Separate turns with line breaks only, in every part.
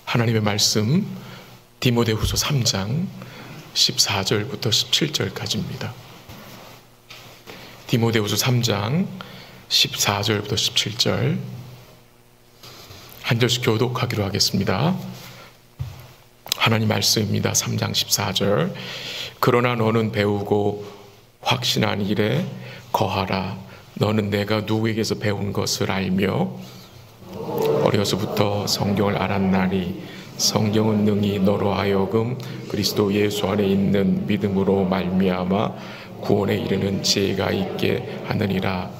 하나님의 말씀 디모데후서 3장 14절부터 17절까지입니다. 디모데후서 3장 14절부터 17절 한 절씩 교독하기로 하겠습니다. 하나님 말씀입니다. 3장 14절. 그러나 너는 배우고 확신한 일에 거하라. 너는 내가 누구에게서 배운 것을 알며 어려서부터 성경을 알았나니 성경은 능히 너로 하여금 그리스도 예수 안에 있는 믿음으로 말미암아 구원에 이르는 지혜가 있게 하느니라.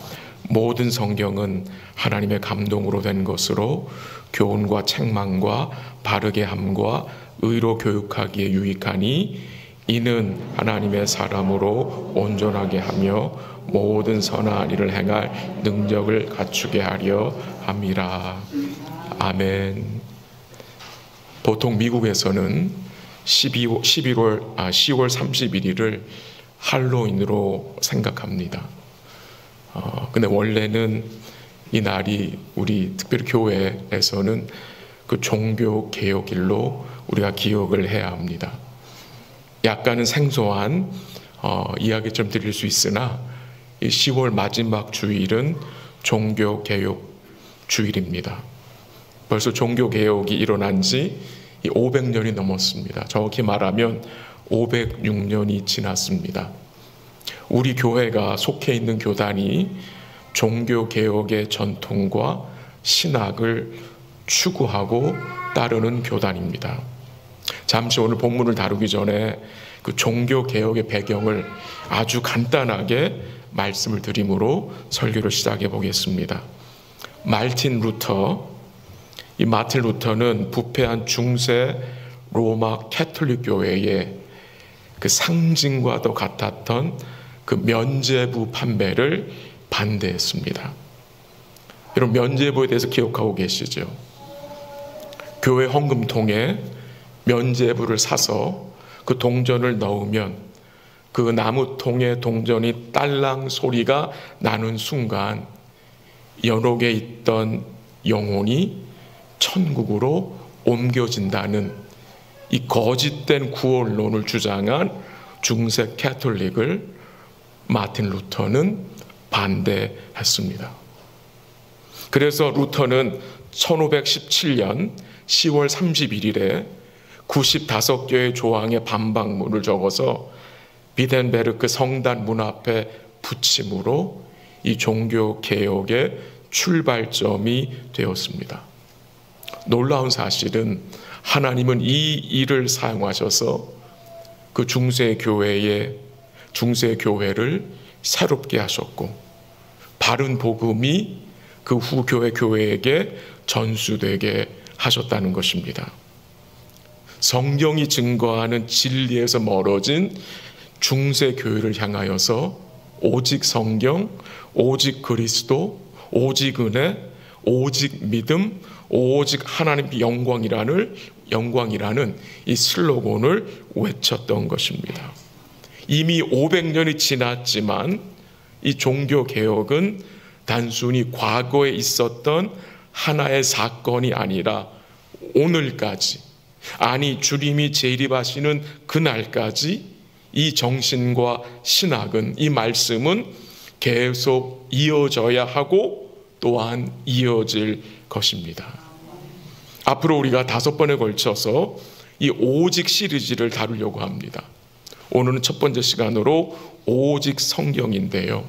모든 성경은 하나님의 감동으로 된 것으로 교훈과 책망과 바르게 함과 의로 교육하기에 유익하니 이는 하나님의 사람으로 온전하게 하며 모든 선한 일을 행할 능력을 갖추게 하려 함이라. 아멘. 보통 미국에서는 10월 31일을 할로윈으로 생각합니다. 근데 원래는 이 날이 우리 특별히 교회에서는 그 종교 개혁일로 우리가 기억을 해야 합니다. 약간은 생소한 이야기처럼 들릴 수 있으나 이 10월 마지막 주일은 종교 개혁 주일입니다. 벌써 종교 개혁이 일어난 지 500년이 넘었습니다. 정확히 말하면 506년이 지났습니다. 우리 교회가 속해 있는 교단이 종교 개혁의 전통과 신학을 추구하고 따르는 교단입니다. 잠시 오늘 본문을 다루기 전에 그 종교 개혁의 배경을 아주 간단하게 말씀을 드림으로 설교를 시작해 보겠습니다. 마틴 루터는 부패한 중세 로마 캐톨릭 교회의 그 상징과도 같았던 그 면죄부 판매를 반대했습니다. 여러분, 면죄부에 대해서 기억하고 계시죠? 교회 헌금통에 면죄부를 사서 그 동전을 넣으면 그 나무통의 동전이 딸랑 소리가 나는 순간 연옥에 있던 영혼이 천국으로 옮겨진다는 이 거짓된 구원론을 주장한 중세 캐톨릭을 마틴 루터는 반대했습니다. 그래서 루터는 1517년 10월 31일에 95개의 조항의 반박문을 적어서 비덴베르크 성단 문 앞에 붙임으로 이 종교 개혁의 출발점이 되었습니다. 놀라운 사실은 하나님은 이 일을 사용하셔서 그 중세 교회를 새롭게 하셨고 바른 복음이 그 후 교회에게 전수되게 하셨다는 것입니다. 성경이 증거하는 진리에서 멀어진 중세 교회를 향하여서 오직 성경, 오직 그리스도, 오직 은혜, 오직 믿음, 오직 하나님의 영광이라는 이 슬로건을 외쳤던 것입니다. 이미 500년이 지났지만 이 종교개혁은 단순히 과거에 있었던 하나의 사건이 아니라 오늘까지, 아니 주님이 재림하시는 그날까지 이 정신과 신학은, 이 말씀은 계속 이어져야 하고 또한 이어질 것입니다. 앞으로 우리가 5번에 걸쳐서 이 오직 시리즈를 다루려고 합니다. 오늘은 첫 번째 시간으로 오직 성경인데요.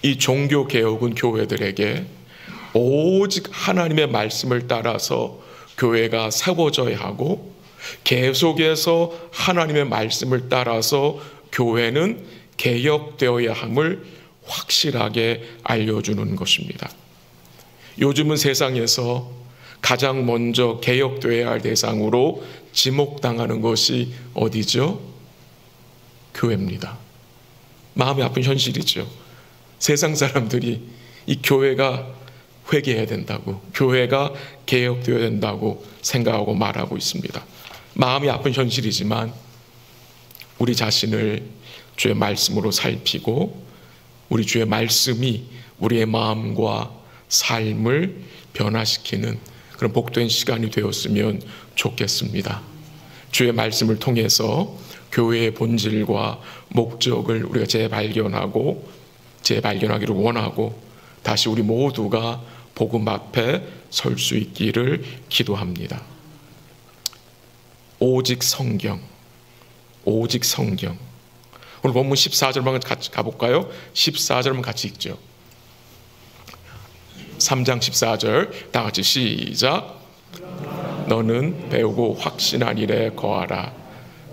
이 종교개혁은 교회들에게 오직 하나님의 말씀을 따라서 교회가 세워져야 하고 계속해서 하나님의 말씀을 따라서 교회는 개혁되어야 함을 확실하게 알려주는 것입니다. 요즘은 세상에서 가장 먼저 개혁되어야 할 대상으로 지목당하는 것이 어디죠? 교회입니다. 마음이 아픈 현실이죠. 세상 사람들이 이 교회가 회개해야 된다고, 교회가 개혁되어야 된다고 생각하고 말하고 있습니다. 마음이 아픈 현실이지만 우리 자신을 주의 말씀으로 살피고 우리 주의 말씀이 우리의 마음과 삶을 변화시키는 그런 복된 시간이 되었으면 좋겠습니다. 주의 말씀을 통해서 교회의 본질과 목적을 우리가 재발견하기를 원하고 다시 우리 모두가 복음 앞에 설 수 있기를 기도합니다. 오직 성경, 오직 성경. 오늘 본문 14절만 같이 가볼까요? 14절만 같이 읽죠. 3장 14절 다 같이 시작. 너는 배우고 확신한 일에 거하라.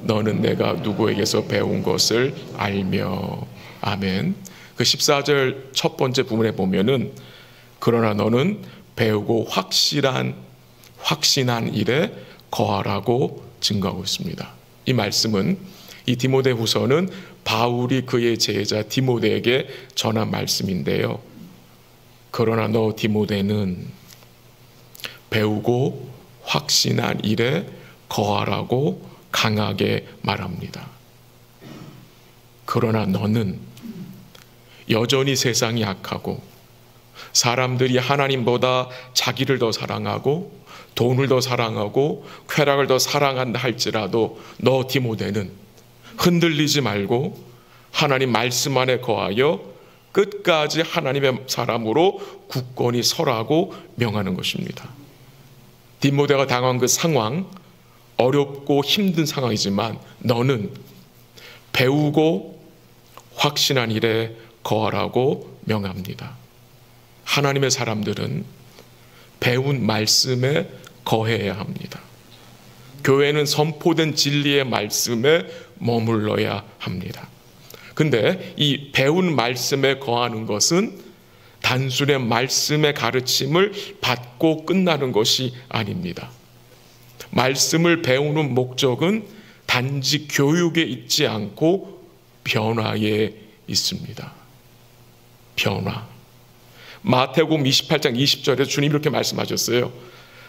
너는 내가 누구에게서 배운 것을 알며. 아멘. 그 14절 첫 번째 부분에 보면은 그러나 너는 배우고 확신한 일에 거하라고 증거하고 있습니다. 이 말씀은 이 디모데후서는 바울이 그의 제자 디모데에게 전한 말씀인데요. 그러나 너 디모데는 배우고 확신한 일에 거하라고 강하게 말합니다. 그러나 너는 여전히 세상이 악하고 사람들이 하나님보다 자기를 더 사랑하고 돈을 더 사랑하고 쾌락을 더 사랑한다 할지라도 너 디모데는 흔들리지 말고 하나님 말씀 안에 거하여 끝까지 하나님의 사람으로 굳건히 서라고 명하는 것입니다. 디모데가 당한 그 상황, 어렵고 힘든 상황이지만 너는 배우고 확신한 일에 거하라고 명합니다. 하나님의 사람들은 배운 말씀에 거해야 합니다. 교회는 선포된 진리의 말씀에 머물러야 합니다. 근데 이 배운 말씀에 거하는 것은 단순히 말씀의 가르침을 받고 끝나는 것이 아닙니다. 말씀을 배우는 목적은 단지 교육에 있지 않고 변화에 있습니다. 변화. 마태복음 28장 20절에 주님 이렇게 말씀하셨어요.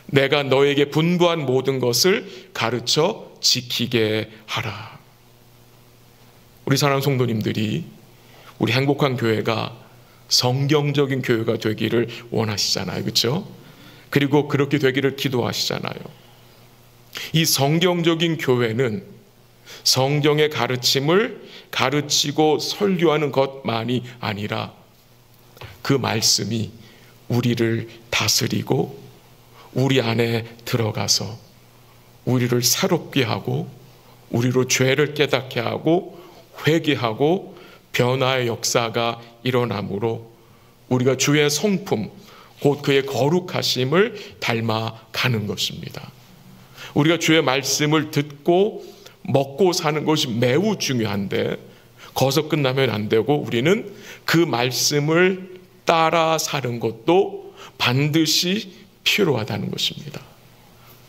내가 너에게 분부한 모든 것을 가르쳐 지키게 하라. 우리 사랑하는 성도님들이 우리 행복한 교회가 성경적인 교회가 되기를 원하시잖아요. 그렇죠? 그리고 그렇게 되기를 기도하시잖아요. 이 성경적인 교회는 성경의 가르침을 가르치고 설교하는 것만이 아니라 그 말씀이 우리를 다스리고 우리 안에 들어가서 우리를 새롭게 하고 우리로 죄를 깨닫게 하고 회개하고 변화의 역사가 일어나므로 우리가 주의 성품 곧 그의 거룩하심을 닮아가는 것입니다. 우리가 주의 말씀을 듣고 먹고 사는 것이 매우 중요한데 거기서 끝나면 안 되고 우리는 그 말씀을 따라 사는 것도 반드시 필요하다는 것입니다.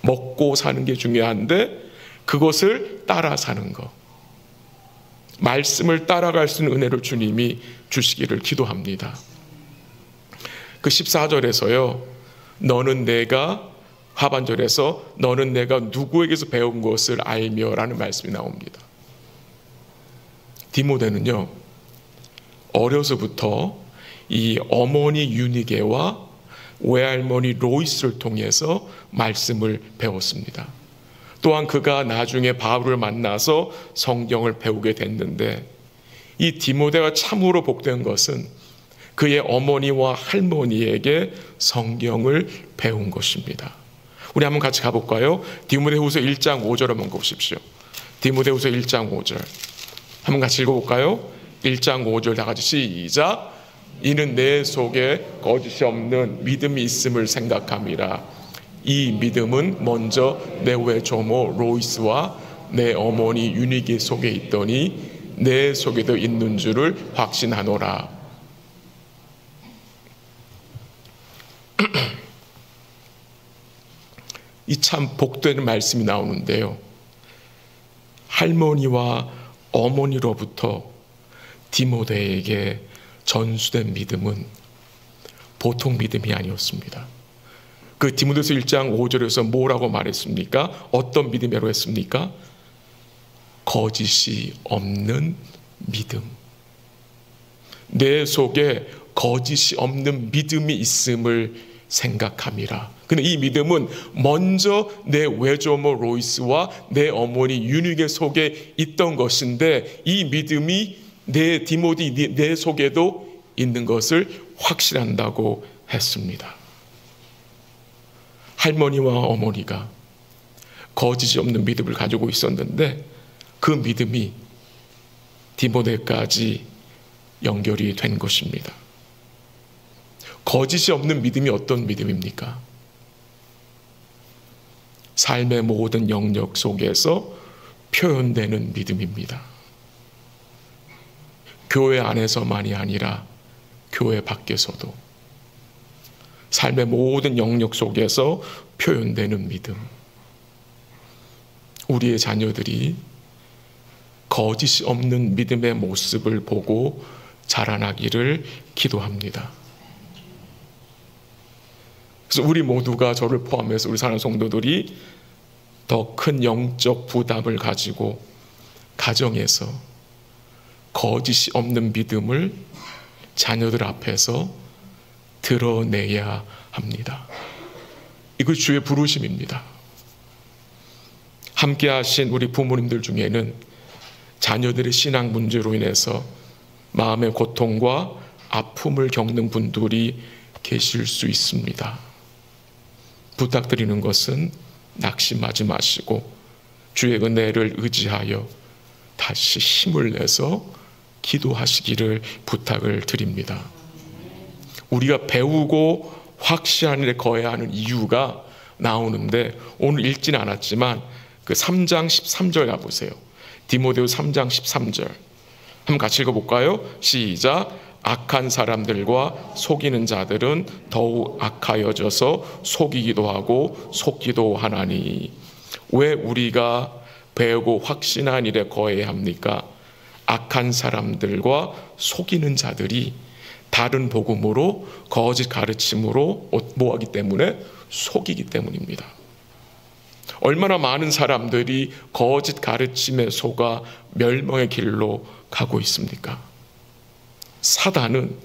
먹고 사는 게 중요한데 그것을 따라 사는 것. 말씀을 따라갈 수 있는 은혜를 주님이 주시기를 기도합니다. 그 14절에서요. 너는 내가 하반절에서 너는 내가 누구에게서 배운 것을 알며 라는 말씀이 나옵니다. 디모데는요. 어려서부터 이 어머니 유니게와 외할머니 로이스를 통해서 말씀을 배웠습니다. 또한 그가 나중에 바울을 만나서 성경을 배우게 됐는데 이 디모데가 참으로 복된 것은 그의 어머니와 할머니에게 성경을 배운 것입니다. 우리 한번 같이 가볼까요? 디모데후서 1장 5절 한번 보십시오. 디모데후서 1장 5절 한번 같이 읽어볼까요? 1장 5절 다 같이 시작. 이는 내 속에 거짓이 없는 믿음이 있음을 생각함이라. 이 믿음은 먼저 내 외조모 로이스와 내 어머니 유니게 속에 있더니 내 속에도 있는 줄을 확신하노라. 이 참 복되는 말씀이 나오는데요. 할머니와 어머니로부터 디모데에게 전수된 믿음은 보통 믿음이 아니었습니다. 그 디모데서 1장 5절에서 뭐라고 말했습니까? 어떤 믿음이라고 했습니까? 거짓이 없는 믿음. 내 속에 거짓이 없는 믿음이 있음을 생각함이라. 근데 이 믿음은 먼저 내 외조모 로이스와 내 어머니 유니게 속에 있던 것인데, 이 믿음이 내 디모데 내 속에도 있는 것을 확신한다고 했습니다. 할머니와 어머니가 거짓이 없는 믿음을 가지고 있었는데, 그 믿음이 디모데까지 연결이 된 것입니다. 거짓이 없는 믿음이 어떤 믿음입니까? 삶의 모든 영역 속에서 표현되는 믿음입니다. 교회 안에서만이 아니라 교회 밖에서도 삶의 모든 영역 속에서 표현되는 믿음. 우리의 자녀들이 거짓이 없는 믿음의 모습을 보고 자라나기를 기도합니다. 그래서 우리 모두가, 저를 포함해서 우리 사랑하는 성도들이 더 큰 영적 부담을 가지고 가정에서 거짓이 없는 믿음을 자녀들 앞에서 드러내야 합니다. 이것이 주의 부르심입니다. 함께 하신 우리 부모님들 중에는 자녀들의 신앙 문제로 인해서 마음의 고통과 아픔을 겪는 분들이 계실 수 있습니다. 부탁드리는 것은 낙심하지 마시고 주의 은혜를 의지하여 다시 힘을 내서 기도하시기를 부탁을 드립니다. 우리가 배우고 확실한 일에 거해야 하는 이유가 나오는데, 오늘 읽지는 않았지만 그 3장 13절 가보세요. 디모데후서 3장 13절 한번 같이 읽어볼까요? 시작. 악한 사람들과 속이는 자들은 더욱 악하여져서 속이기도 하고 속기도 하나니. 왜 우리가 배우고 확신한 일에 거해야 합니까? 악한 사람들과 속이는 자들이 다른 복음으로, 거짓 가르침으로 뭐하기 때문에? 속이기 때문입니다. 얼마나 많은 사람들이 거짓 가르침에 속아 멸망의 길로 가고 있습니까? 사단은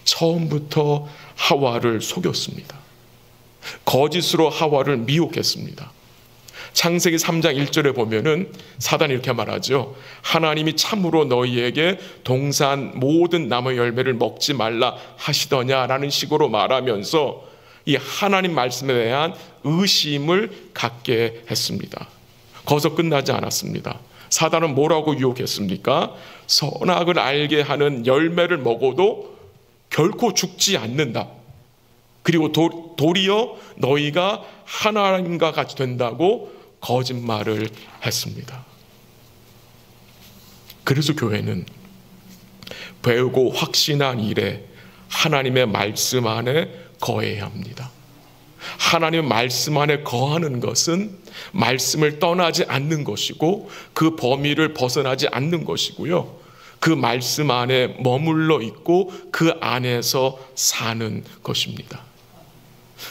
처음부터 하와를 속였습니다. 거짓으로 하와를 미혹했습니다. 창세기 3장 1절에 보면은 사단이 이렇게 말하죠. 하나님이 참으로 너희에게 동산 모든 나무의 열매를 먹지 말라 하시더냐라는 식으로 말하면서 이 하나님 말씀에 대한 의심을 갖게 했습니다. 거기서 끝나지 않았습니다. 사단은 뭐라고 유혹했습니까? 선악을 알게 하는 열매를 먹어도 결코 죽지 않는다. 그리고 도리어 너희가 하나님과 같이 된다고 거짓말을 했습니다. 그래서 교회는 배우고 확신한 일에 하나님의 말씀 안에 거해야 합니다. 하나님의 말씀 안에 거하는 것은 말씀을 떠나지 않는 것이고 그 범위를 벗어나지 않는 것이고요. 그 말씀 안에 머물러 있고 그 안에서 사는 것입니다.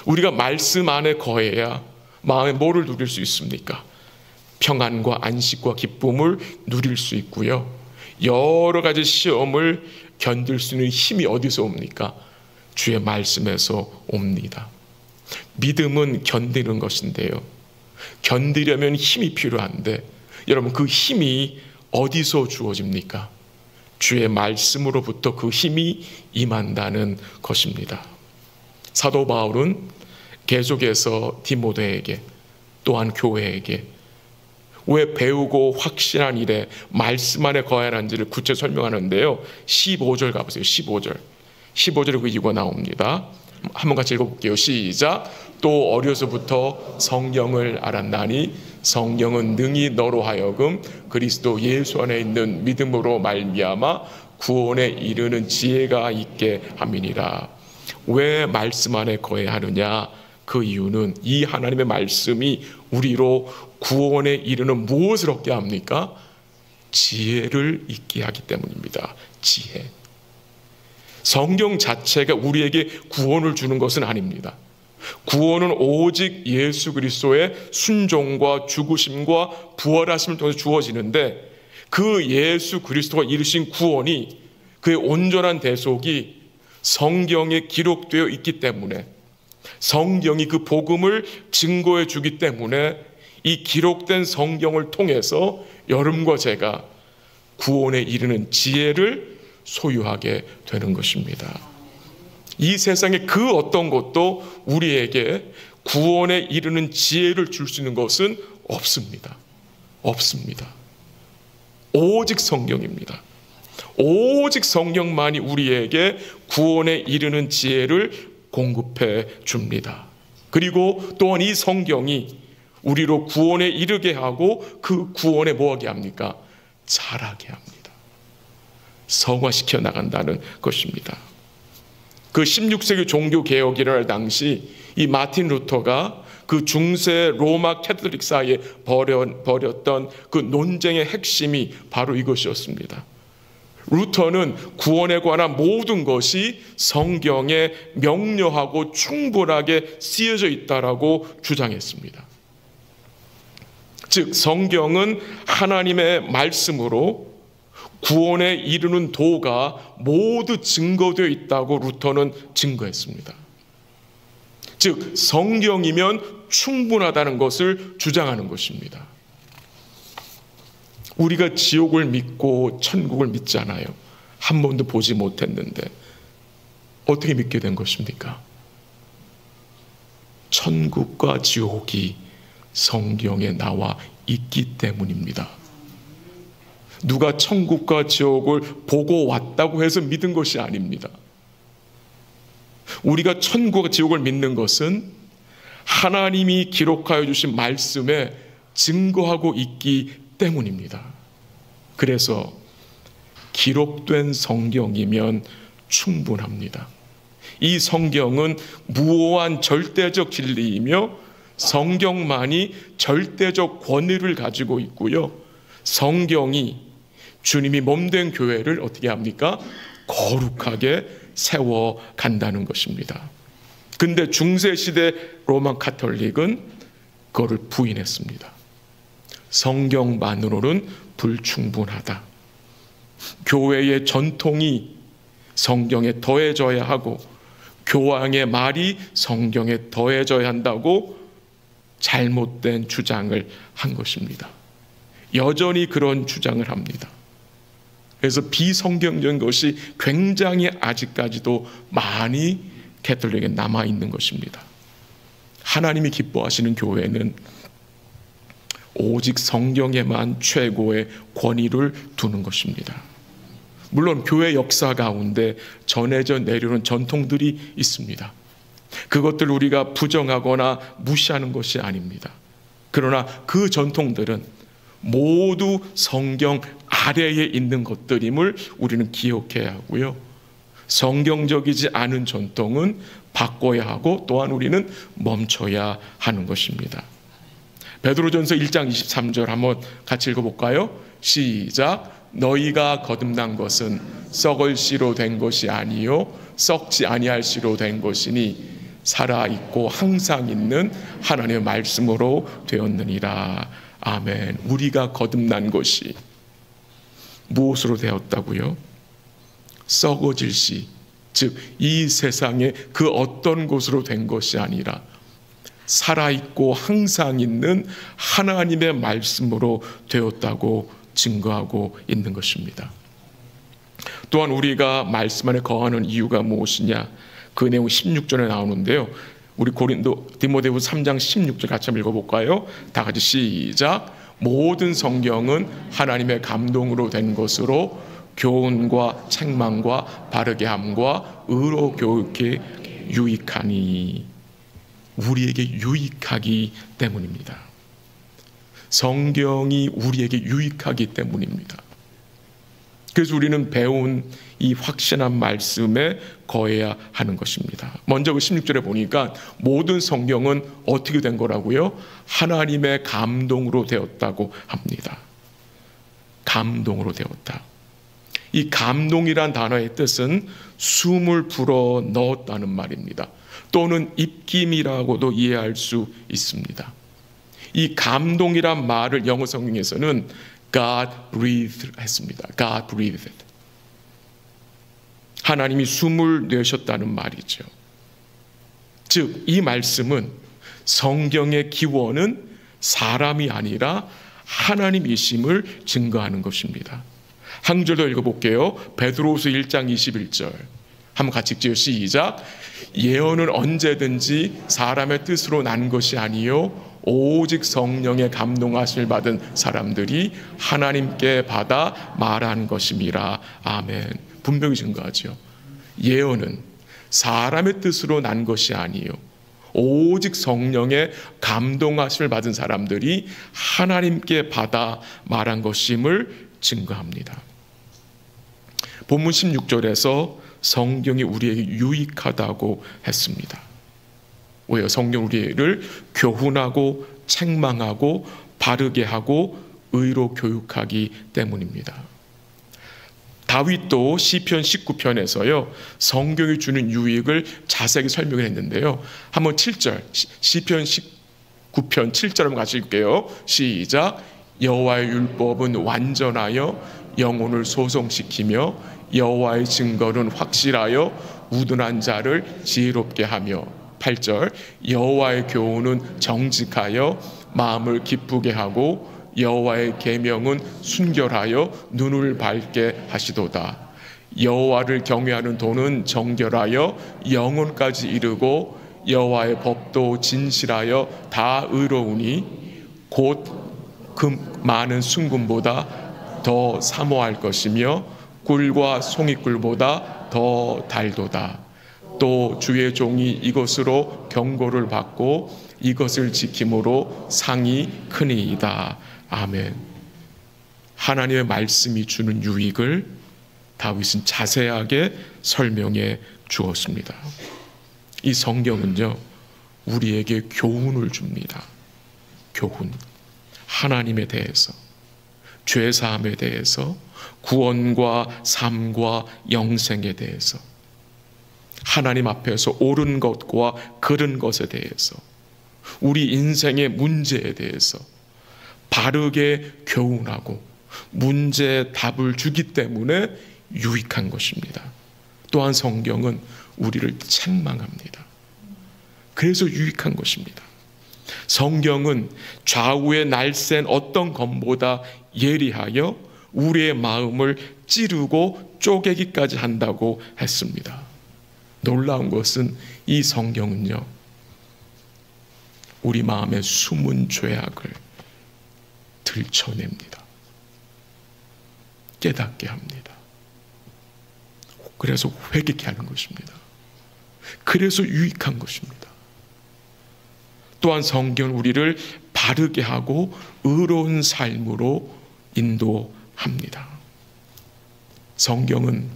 우리가 말씀 안에 거해야 마음에 뭐를 누릴 수 있습니까? 평안과 안식과 기쁨을 누릴 수 있고요. 여러 가지 시험을 견딜 수 있는 힘이 어디서 옵니까? 주의 말씀에서 옵니다. 믿음은 견디는 것인데요. 견디려면 힘이 필요한데, 여러분 그 힘이 어디서 주어집니까? 주의 말씀으로부터 그 힘이 임한다는 것입니다. 사도 바울은 계속해서 디모데에게 또한 교회에게 왜 배우고 확신한 일에 말씀 안에 거해야 하는지를 구체 설명하는데요. 15절 가보세요. 15절에 그 이유가 나옵니다. 한번 같이 읽어볼게요. 시작. 또 어려서부터 성령을 알았나니 성령은 능히 너로 하여금 그리스도 예수 안에 있는 믿음으로 말미암아 구원에 이르는 지혜가 있게 함이니라. 왜 말씀 안에 거해야 하느냐? 그 이유는 이 하나님의 말씀이 우리로 구원에 이르는 무엇을 얻게 합니까? 지혜를 있게 하기 때문입니다. 지혜. 성경 자체가 우리에게 구원을 주는 것은 아닙니다. 구원은 오직 예수 그리스도의 순종과 죽으심과 부활하심을 통해서 주어지는데, 그 예수 그리스도가 이루신 구원이, 그의 온전한 대속이 성경에 기록되어 있기 때문에 성경이 그 복음을 증거해 주기 때문에 이 기록된 성경을 통해서 여러분과 제가 구원에 이르는 지혜를 소유하게 되는 것입니다. 이 세상에 그 어떤 것도 우리에게 구원에 이르는 지혜를 줄 수 있는 것은 없습니다. 없습니다. 오직 성경입니다. 오직 성경만이 우리에게 구원에 이르는 지혜를 공급해 줍니다. 그리고 또한 이 성경이 우리로 구원에 이르게 하고 그 구원에 뭐하게 합니까? 자라게 합니다. 성화시켜 나간다는 것입니다. 그 16세기 종교개혁이 일어날 당시 이 마틴 루터가 그 중세 로마 캐톨릭 사이에 벌였던 그 논쟁의 핵심이 바로 이것이었습니다. 루터는 구원에 관한 모든 것이 성경에 명료하고 충분하게 쓰여져 있다라고 주장했습니다. 즉 성경은 하나님의 말씀으로 구원에 이르는 도가 모두 증거되어 있다고 루터는 증거했습니다. 즉 성경이면 충분하다는 것을 주장하는 것입니다. 우리가 지옥을 믿고 천국을 믿잖아요. 한 번도 보지 못했는데 어떻게 믿게 된 것입니까? 천국과 지옥이 성경에 나와 있기 때문입니다. 누가 천국과 지옥을 보고 왔다고 해서 믿은 것이 아닙니다. 우리가 천국과 지옥을 믿는 것은 하나님이 기록하여 주신 말씀에 증거하고 있기 때문입니다. 그래서 기록된 성경이면 충분합니다. 이 성경은 무오한 절대적 진리이며 성경만이 절대적 권위를 가지고 있고요. 성경이 주님이 몸된 교회를 어떻게 합니까? 거룩하게 세워간다는 것입니다. 근데 중세시대 로마 카톨릭은 그거를 부인했습니다. 성경만으로는 불충분하다. 교회의 전통이 성경에 더해져야 하고 교황의 말이 성경에 더해져야 한다고 잘못된 주장을 한 것입니다. 여전히 그런 주장을 합니다. 그래서 비성경적인 것이 굉장히 아직까지도 많이 캐톨릭에 남아있는 것입니다. 하나님이 기뻐하시는 교회는 오직 성경에만 최고의 권위를 두는 것입니다. 물론 교회 역사 가운데 전해져 내려오는 전통들이 있습니다. 그것들 우리가 부정하거나 무시하는 것이 아닙니다. 그러나 그 전통들은 모두 성경 아래에 있는 것들임을 우리는 기억해야 하고요. 성경적이지 않은 전통은 바꿔야 하고 또한 우리는 멈춰야 하는 것입니다. 베드로전서 1장 23절 한번 같이 읽어볼까요? 시작. 너희가 거듭난 것은 썩을 씨로 된 것이 아니요 썩지 아니할 씨로 된 것이니 살아있고 항상 있는 하나님의 말씀으로 되었느니라. 아멘. 우리가 거듭난 것이 무엇으로 되었다고요? 썩어질 씨, 즉 이 세상의 그 어떤 곳으로 된 것이 아니라 살아있고 항상 있는 하나님의 말씀으로 되었다고 증거하고 있는 것입니다. 또한 우리가 말씀 안에 거하는 이유가 무엇이냐? 그 내용 16절에 나오는데요. 우리 디모데후서 3장 16절 같이 한번 읽어볼까요? 다 같이 시작. 모든 성경은 하나님의 감동으로 된 것으로 교훈과 책망과 바르게 함과 의로 교육에 유익하니. 우리에게 유익하기 때문입니다. 성경이 우리에게 유익하기 때문입니다. 그래서 우리는 배운 이 확신한 말씀에 거해야 하는 것입니다. 먼저 그 16절에 보니까 모든 성경은 어떻게 된 거라고요? 하나님의 감동으로 되었다고 합니다. 감동으로 되었다. 이 감동이란 단어의 뜻은 숨을 불어 넣었다는 말입니다. 또는 입김이라고도 이해할 수 있습니다. 이 감동이란 말을 영어 성경에서는 God breathed 했습니다. God breathed. 하나님이 숨을 내셨다는 말이죠. 즉, 이 말씀은 성경의 기원은 사람이 아니라 하나님이심을 증거하는 것입니다. 한 구절 더 읽어볼게요. 베드로후서 1장 21절. 한번 같이 읽지요. 시작. 예언은 언제든지 사람의 뜻으로 난 것이 아니요 오직 성령의 감동하심을 받은 사람들이 하나님께 받아 말한 것임이라. 아멘. 분명히 증거하죠. 예언은 사람의 뜻으로 난 것이 아니요 오직 성령의 감동하심을 받은 사람들이 하나님께 받아 말한 것임을 증거합니다. 본문 16절에서 성경이 우리에게 유익하다고 했습니다. 왜요? 성경 우리를 교훈하고 책망하고 바르게 하고 의로 교육하기 때문입니다. 다윗도 시편 19편에서요 성경이 주는 유익을 자세하게 설명을 했는데요. 한번 7절 시편 19편 7절 한번 같이 읽게요. 시작. 여호와의 율법은 완전하여 영혼을 소성시키며 여호와의 증거는 확실하여 우둔한 자를 지혜롭게 하며. 8절 여호와의 교훈은 정직하여 마음을 기쁘게 하고 여호와의 계명은 순결하여 눈을 밝게 하시도다. 여호와를 경외하는 도는 정결하여 영혼까지 이르고 여호와의 법도 진실하여 다 의로우니 곧 그 많은 순금보다 더 사모할 것이며 꿀과 송이꿀보다 더 달도다. 또 주의 종이 이것으로 경고를 받고 이것을 지킴으로 상이 크니이다. 아멘. 하나님의 말씀이 주는 유익을 다윗은 자세하게 설명해 주었습니다. 이 성경은요 우리에게 교훈을 줍니다. 교훈. 하나님에 대해서, 죄사함에 대해서, 구원과 삶과 영생에 대해서, 하나님 앞에서 옳은 것과 그른 것에 대해서, 우리 인생의 문제에 대해서 바르게 교훈하고 문제의 답을 주기 때문에 유익한 것입니다. 또한 성경은 우리를 책망합니다. 그래서 유익한 것입니다. 성경은 좌우에 날쌘 어떤 검보다 예리하여 우리의 마음을 찌르고 쪼개기까지 한다고 했습니다. 놀라운 것은 이 성경은요 우리 마음의 숨은 죄악을 들춰냅니다. 깨닫게 합니다. 그래서 회개케 하는 것입니다. 그래서 유익한 것입니다. 또한 성경은 우리를 바르게 하고 의로운 삶으로 인도합니다. 성경은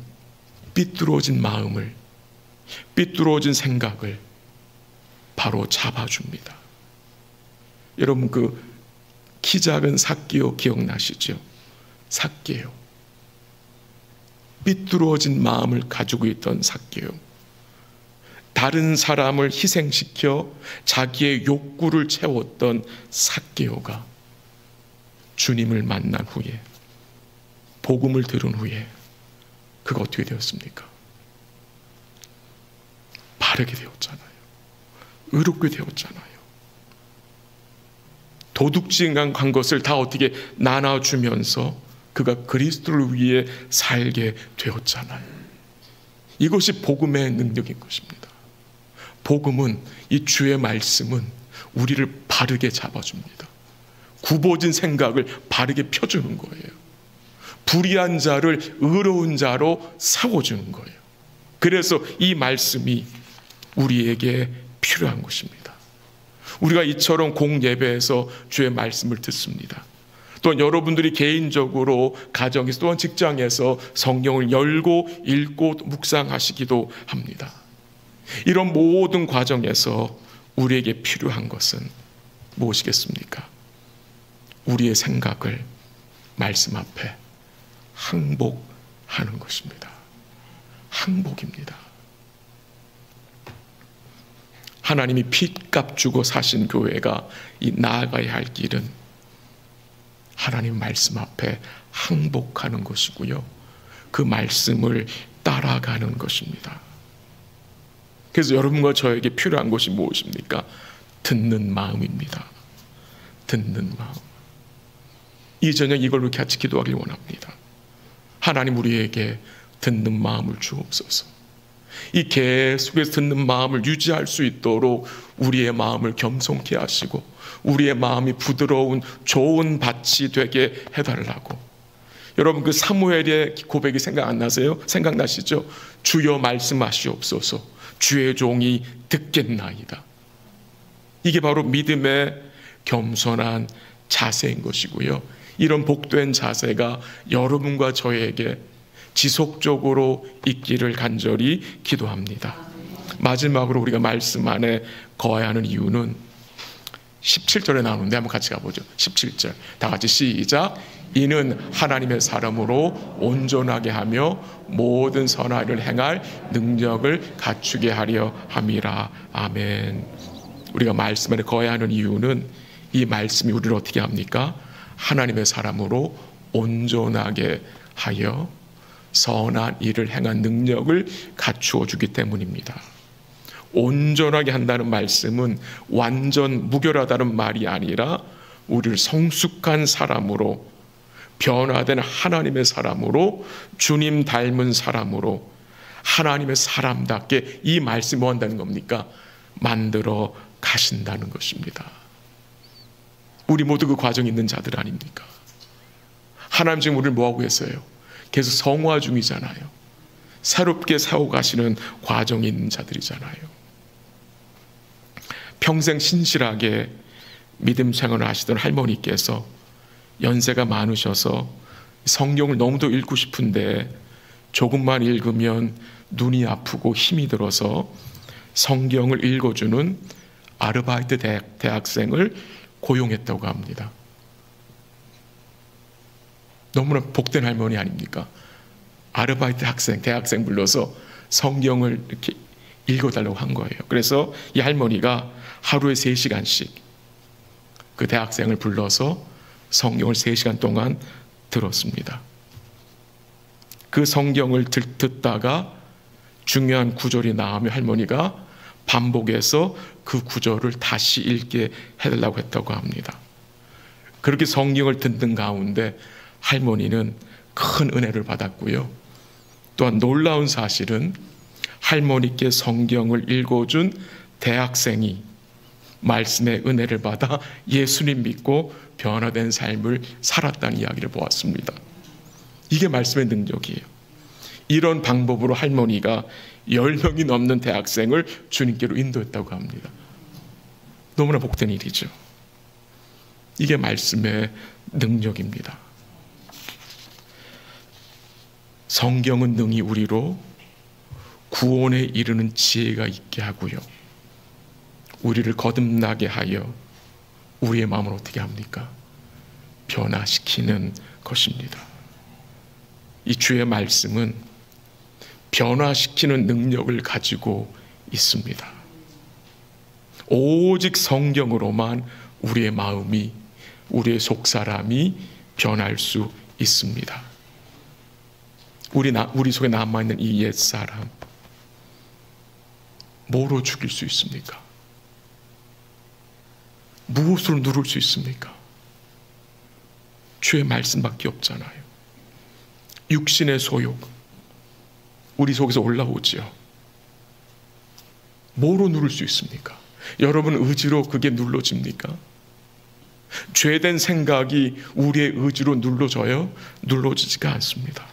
삐뚤어진 마음을, 삐뚤어진 생각을 바로 잡아줍니다. 여러분 그 키 작은 삭개오 기억나시죠? 삭개오. 삐뚤어진 마음을 가지고 있던 삭개오. 다른 사람을 희생시켜 자기의 욕구를 채웠던 삭개오가 주님을 만난 후에, 복음을 들은 후에 그가 어떻게 되었습니까? 바르게 되었잖아요. 의롭게 되었잖아요. 도둑질한 것을 다 어떻게 나눠주면서 그가 그리스도를 위해 살게 되었잖아요. 이것이 복음의 능력인 것입니다. 복음은, 이 주의 말씀은 우리를 바르게 잡아줍니다. 굽어진 생각을 바르게 펴주는 거예요. 불의한 자를 의로운 자로 세워주는 거예요. 그래서 이 말씀이 우리에게 필요한 것입니다. 우리가 이처럼 공예배에서 주의 말씀을 듣습니다. 또 여러분들이 개인적으로 가정에서 또한 직장에서 성경을 열고 읽고 묵상하시기도 합니다. 이런 모든 과정에서 우리에게 필요한 것은 무엇이겠습니까? 우리의 생각을 말씀 앞에 항복하는 것입니다. 항복입니다. 하나님이 핏값 주고 사신 교회가 이 나아가야 할 길은 하나님 말씀 앞에 항복하는 것이고요. 그 말씀을 따라가는 것입니다. 그래서 여러분과 저에게 필요한 것이 무엇입니까? 듣는 마음입니다. 듣는 마음. 이 저녁 이걸로 같이 기도하길 원합니다. 하나님, 우리에게 듣는 마음을 주옵소서. 이 계속해서 듣는 마음을 유지할 수 있도록 우리의 마음을 겸손케 하시고 우리의 마음이 부드러운 좋은 밭이 되게 해달라고. 여러분, 그 사무엘의 고백이 생각 안 나세요? 생각나시죠? 주여 말씀하시옵소서. 주의 종이 듣겠나이다. 이게 바로 믿음의 겸손한 자세인 것이고요. 이런 복된 자세가 여러분과 저에게 지속적으로 있기를 간절히 기도합니다. 마지막으로 우리가 말씀 안에 거해야 하는 이유는 17절에 나오는데 한번 같이 가보죠. 17절 다 같이 시작. 이는 하나님의 사람으로 온전하게 하며 모든 선한 일을 행할 능력을 갖추게 하려 함이라. 아멘. 우리가 말씀 안에 거해야 하는 이유는 이 말씀이 우리를 어떻게 합니까? 하나님의 사람으로 온전하게 하여 선한 일을 행한 능력을 갖추어 주기 때문입니다. 온전하게 한다는 말씀은 완전 무결하다는 말이 아니라 우리를 성숙한 사람으로, 변화된 하나님의 사람으로, 주님 닮은 사람으로, 하나님의 사람답게 이 말씀이 뭐 한다는 겁니까? 만들어 가신다는 것입니다. 우리 모두 그 과정에 있는 자들 아닙니까? 하나님 지금 우리를 뭐하고 계세요? 계속 성화 중이잖아요. 새롭게 세워가시는 과정에 있는 자들이잖아요. 평생 신실하게 믿음 생활을 하시던 할머니께서 연세가 많으셔서 성경을 너무도 읽고 싶은데 조금만 읽으면 눈이 아프고 힘이 들어서 성경을 읽어주는 아르바이트 대학생을 고용했다고 합니다. 너무나 복된 할머니 아닙니까? 아르바이트 대학생 불러서 성경을 이렇게 읽어달라고 한 거예요. 그래서 이 할머니가 하루에 3시간씩 그 대학생을 불러서 성경을 3시간 동안 들었습니다. 그 성경을 듣다가 중요한 구절이 나오면 할머니가 반복해서 그 구절을 다시 읽게 해달라고 했다고 합니다. 그렇게 성경을 듣는 가운데 할머니는 큰 은혜를 받았고요. 또한 놀라운 사실은 할머니께 성경을 읽어준 대학생이 말씀의 은혜를 받아 예수님 믿고 변화된 삶을 살았다는 이야기를 보았습니다. 이게 말씀의 능력이에요. 이런 방법으로 할머니가 10명이 넘는 대학생을 주님께로 인도했다고 합니다. 너무나 복된 일이죠. 이게 말씀의 능력입니다. 성경은 능히 우리로 구원에 이르는 지혜가 있게 하고요, 우리를 거듭나게 하여 우리의 마음을 어떻게 합니까? 변화시키는 것입니다. 이 주의 말씀은 변화시키는 능력을 가지고 있습니다. 오직 성경으로만 우리의 마음이, 우리의 속사람이 변할 수 있습니다. 우리 속에 남아있는 이 옛사람, 뭐로 죽일 수 있습니까? 무엇으로 누를 수 있습니까? 주의 말씀밖에 없잖아요. 육신의 소욕, 우리 속에서 올라오지요. 뭐로 누를 수 있습니까? 여러분 의지로 그게 눌러집니까? 죄된 생각이 우리의 의지로 눌러져요? 눌러지지가 않습니다.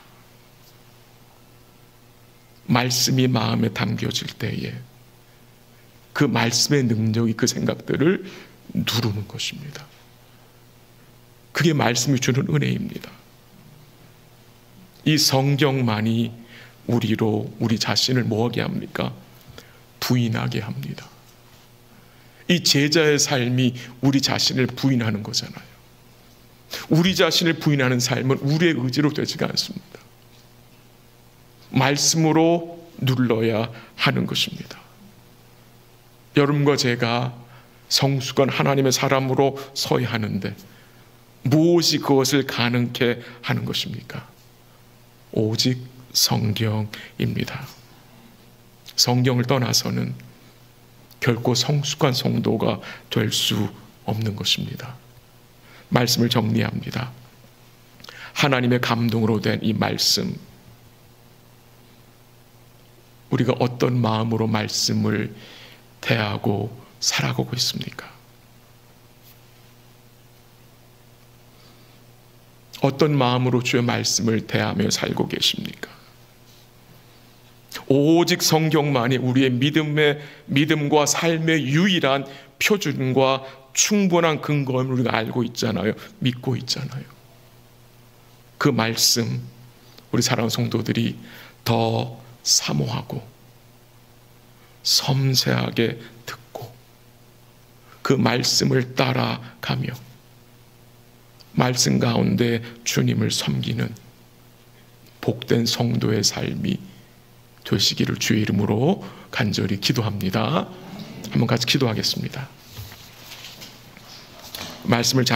말씀이 마음에 담겨질 때에 그 말씀의 능력이 그 생각들을 누르는 것입니다. 그게 말씀이 주는 은혜입니다. 이 성경만이 우리로 우리 자신을 뭐하게 합니까? 부인하게 합니다. 이 제자의 삶이 우리 자신을 부인하는 거잖아요. 우리 자신을 부인하는 삶은 우리의 의지로 되지가 않습니다. 말씀으로 눌러야 하는 것입니다. 여러분과 제가 성숙한 하나님의 사람으로 서야 하는데 무엇이 그것을 가능케 하는 것입니까? 오직 성경입니다. 성경을 떠나서는 결코 성숙한 성도가 될 수 없는 것입니다. 말씀을 정리합니다. 하나님의 감동으로 된 이 말씀, 우리가 어떤 마음으로 말씀을 대하고 살아가고 있습니까? 어떤 마음으로 주의 말씀을 대하며 살고 계십니까? 오직 성경만이 우리의 믿음과 삶의 유일한 표준과 충분한 근거임을 우리가 알고 있잖아요. 믿고 있잖아요. 그 말씀, 우리 사랑하는 성도들이 더 사모하고 섬세하게 듣고 그 말씀을 따라가며 말씀 가운데 주님을 섬기는 복된 성도의 삶이 되시기를 주의 이름으로 간절히 기도합니다. 한번 같이 기도하겠습니다. 말씀을